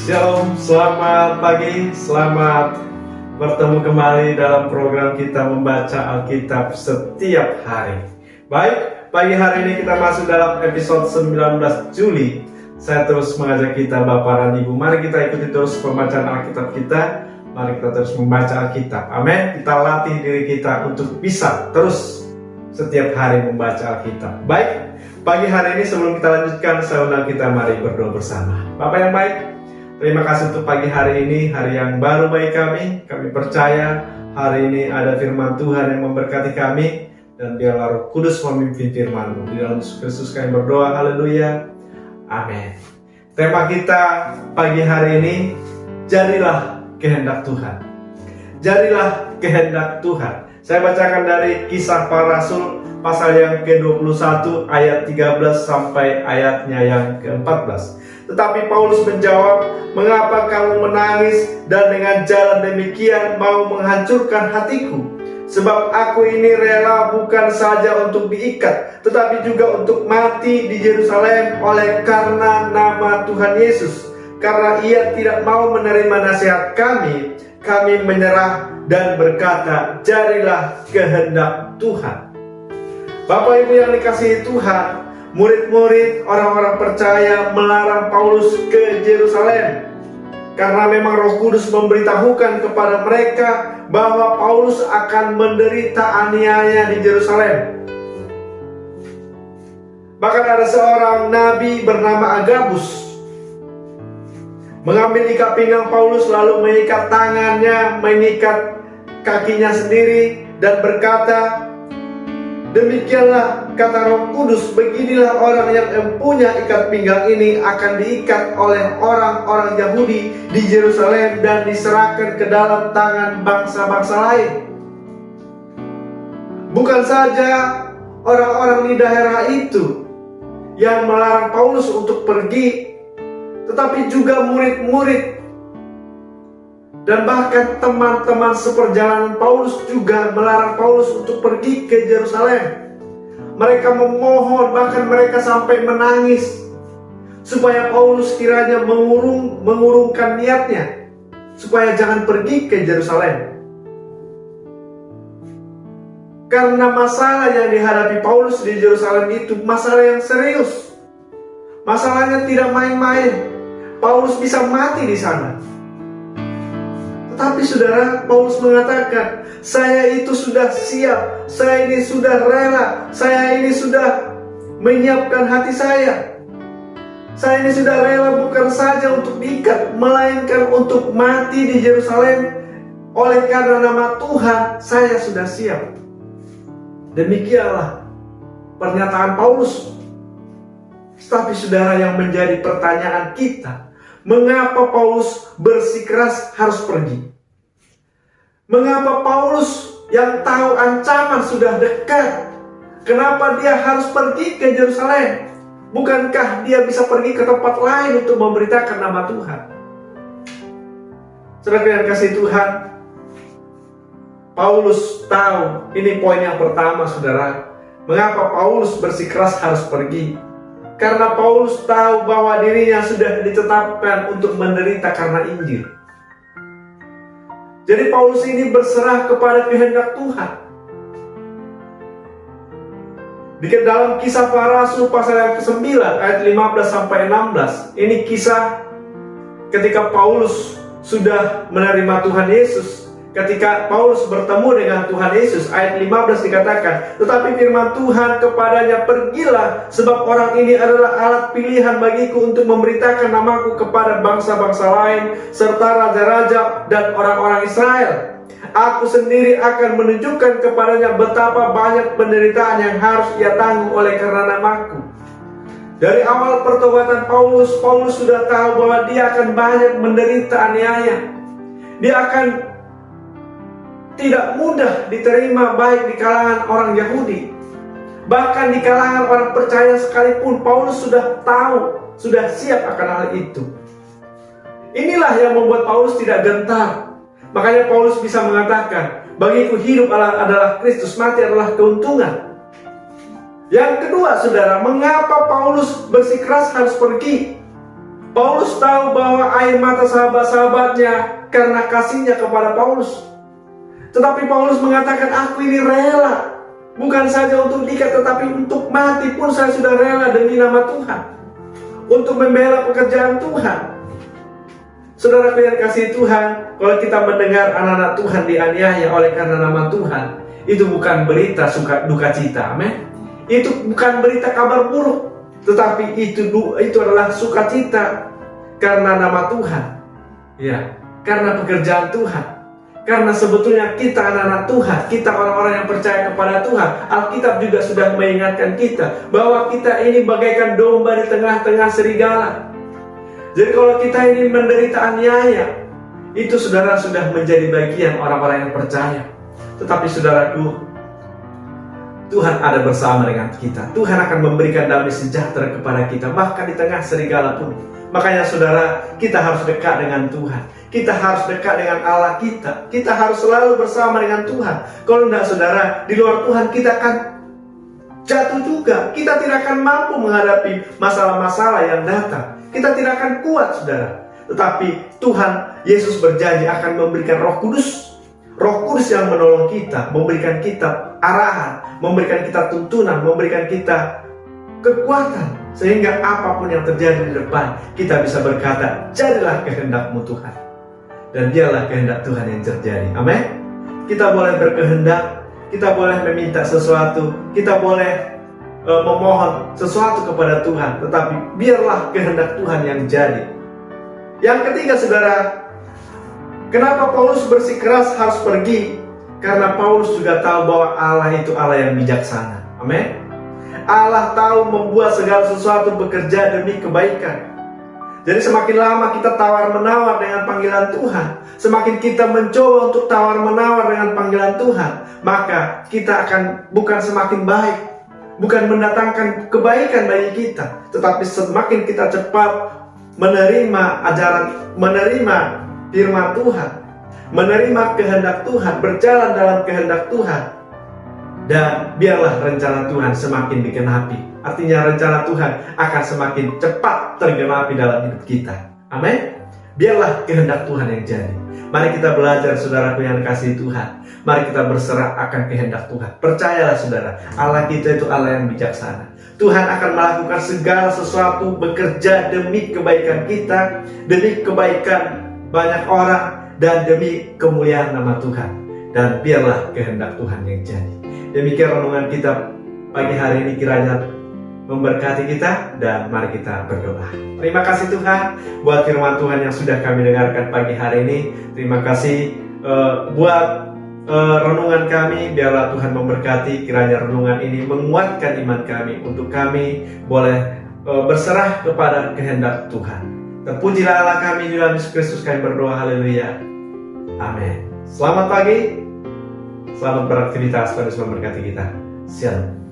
Shalom, selamat pagi, selamat bertemu kembali dalam program kita membaca Alkitab setiap hari. Baik, pagi hari ini kita masuk dalam episode 19 Juli. Saya terus mengajak kita Bapak dan Ibu, mari kita ikuti terus pembacaan Alkitab kita. Mari kita terus membaca Alkitab, amin. Kita latih diri kita untuk bisa terus setiap hari membaca Alkitab. Baik, pagi hari ini sebelum kita lanjutkan, saya undang kita mari berdoa bersama. Bapak yang baik, terima kasih untuk pagi hari ini, hari yang baru bagi kami. Kami percaya hari ini ada firman Tuhan yang memberkati kami, dan biarlah Roh Kudus memimpin firman-Mu. Di dalam Yesus Kristus kami berdoa, haleluya, amin. Tema kita pagi hari ini, jadilah kehendak Tuhan. Jadilah kehendak Tuhan. Saya bacakan dari Kisah Para Rasul pasal yang ke-21 ayat 13 sampai ayatnya yang ke-14. Tetapi Paulus menjawab, "Mengapa kamu menangis dan dengan jalan demikian mau menghancurkan hatiku? Sebab aku ini rela bukan saja untuk diikat, tetapi juga untuk mati di Yerusalem oleh karena nama Tuhan Yesus. Karena ia tidak mau menerima nasihat kami menyerah dan berkata, jadilah kehendak Tuhan." Bapak Ibu yang dikasihi Tuhan, murid-murid orang-orang percaya melarang Paulus ke Yerusalem karena memang Roh Kudus memberitahukan kepada mereka bahwa Paulus akan menderita aniaya di Yerusalem. Bahkan ada seorang nabi bernama Agabus mengambil ikat pinggang Paulus, lalu mengikat tangannya, mengikat kakinya sendiri, dan berkata, "Demikianlah kata Roh Kudus, beginilah orang yang mempunyai ikat pinggang ini akan diikat oleh orang-orang Yahudi di Yerusalem dan diserahkan ke dalam tangan bangsa-bangsa lain." Bukan saja orang-orang di daerah itu yang melarang Paulus untuk pergi, tetapi juga murid-murid dan bahkan teman-teman seperjalanan Paulus juga melarang Paulus untuk pergi ke Yerusalem. Mereka memohon, bahkan mereka sampai menangis, supaya Paulus kiranya mengurungkan niatnya, supaya jangan pergi ke Yerusalem. Karena masalah yang dihadapi Paulus di Yerusalem itu masalah yang serius. Masalahnya tidak main-main. Paulus bisa mati di sana. Tapi saudara, Paulus mengatakan, saya itu sudah siap, saya ini sudah rela, saya ini sudah menyiapkan hati saya. Saya ini sudah rela bukan saja untuk diikat, melainkan untuk mati di Yerusalem. Oleh karena nama Tuhan, saya sudah siap. Demikianlah pernyataan Paulus. Tapi saudara, yang menjadi pertanyaan kita, mengapa Paulus bersikeras harus pergi? Mengapa Paulus yang tahu ancaman sudah dekat, kenapa dia harus pergi ke Yerusalem? Bukankah dia bisa pergi ke tempat lain untuk memberitakan nama Tuhan? Saudara yang kasih Tuhan, Paulus tahu, ini poin yang pertama saudara, mengapa Paulus bersikeras harus pergi? Karena Paulus tahu bahwa dirinya sudah ditetapkan untuk menderita karena Injil. Jadi Paulus ini berserah kepada kehendak Tuhan. Di dalam Kisah Para Rasul pasal yang ke-9 ayat 15 sampai 16, ini kisah ketika Paulus sudah menerima Tuhan Yesus. Ketika Paulus bertemu dengan Tuhan Yesus, ayat 15 dikatakan, "Tetapi firman Tuhan kepadanya, pergilah, sebab orang ini adalah alat pilihan bagiku untuk memberitakan namaku kepada bangsa-bangsa lain, serta raja-raja dan orang-orang Israel. Aku sendiri akan menunjukkan kepadanya betapa banyak penderitaan yang harus ia tanggung oleh karena namaku." Dari awal pertobatan Paulus sudah tahu bahwa dia akan banyak menderita aniaya. Dia akan tidak mudah diterima baik di kalangan orang Yahudi, bahkan di kalangan orang percaya sekalipun. Paulus sudah tahu, sudah siap akan hal itu. Inilah yang membuat Paulus tidak gentar. Makanya Paulus bisa mengatakan, bagiku hidup adalah Kristus, mati adalah keuntungan. Yang kedua saudara, mengapa Paulus bersikeras harus pergi? Paulus tahu bahwa air mata sahabat-sahabatnya karena kasihnya kepada Paulus. Tetapi Paulus mengatakan, aku ini rela. Bukan saja untuk diikat, tetapi untuk mati pun saya sudah rela demi nama Tuhan. Untuk membela pekerjaan Tuhan. Saudaraku yang kasih Tuhan, kalau kita mendengar anak-anak Tuhan dianiaya oleh karena nama Tuhan, itu bukan berita duka cita, amin. Itu bukan berita kabar buruk, tetapi itu adalah sukacita karena nama Tuhan, ya, karena pekerjaan Tuhan. Karena sebetulnya kita anak-anak Tuhan, kita orang-orang yang percaya kepada Tuhan. Alkitab juga sudah mengingatkan kita bahwa kita ini bagaikan domba di tengah-tengah serigala. Jadi kalau kita ini menderita aniaya, itu saudara sudah menjadi bagian orang-orang yang percaya. Tetapi saudaraku, Tuhan ada bersama dengan kita. Tuhan akan memberikan damai sejahtera kepada kita, bahkan di tengah serigala pun. Makanya saudara, kita harus dekat dengan Tuhan. Kita harus dekat dengan Allah kita. Kita harus selalu bersama dengan Tuhan. Kalau tidak saudara, di luar Tuhan kita akan jatuh juga. Kita tidak akan mampu menghadapi masalah-masalah yang datang. Kita tidak akan kuat saudara. Tetapi Tuhan Yesus berjanji akan memberikan Roh Kudus. Roh Kudus yang menolong kita, memberikan kita arahan, memberikan kita tuntunan, memberikan kita kekuatan. Sehingga apapun yang terjadi di depan, kita bisa berkata, jadilah kehendak-Mu Tuhan. Dan dialah kehendak Tuhan yang terjadi. Amin. Kita boleh berkehendak, kita boleh meminta sesuatu, kita boleh memohon sesuatu kepada Tuhan. Tetapi biarlah kehendak Tuhan yang jadi. Yang ketiga saudara, kenapa Paulus bersikeras harus pergi? Karena Paulus juga tahu bahwa Allah itu Allah yang bijaksana. Amin. Allah tahu membuat segala sesuatu bekerja demi kebaikan. Jadi semakin lama kita tawar-menawar dengan panggilan Tuhan, semakin kita mencoba untuk tawar-menawar dengan panggilan Tuhan, maka kita akan bukan semakin baik, bukan mendatangkan kebaikan bagi kita, tetapi semakin kita cepat menerima ajaran, menerima firman Tuhan, menerima kehendak Tuhan, berjalan dalam kehendak Tuhan, dan biarlah rencana Tuhan semakin digenapi. Artinya rencana Tuhan akan semakin cepat tergenapi dalam hidup kita. Amin. Biarlah kehendak Tuhan yang jadi. Mari kita belajar saudaraku yang kasih Tuhan. Mari kita berserah akan kehendak Tuhan. Percayalah saudara, Allah kita itu Allah yang bijaksana. Tuhan akan melakukan segala sesuatu bekerja demi kebaikan kita, demi kebaikan banyak orang, dan demi kemuliaan nama Tuhan. Dan biarlah kehendak Tuhan yang jadi. Demikian renungan kita pagi hari ini, kiranya memberkati kita, dan mari kita berdoa. Terima kasih Tuhan buat firman Tuhan yang sudah kami dengarkan pagi hari ini. Terima kasih buat renungan kami. Biarlah Tuhan memberkati, kiranya renungan ini menguatkan iman kami untuk kami boleh berserah kepada kehendak Tuhan. Terpujilah Allah kami di dalam Yesus Kristus, kami berdoa, haleluya, amin. Selamat pagi, selamat beraktivitas, Tuhan Yesus memberkati kita. Shalom.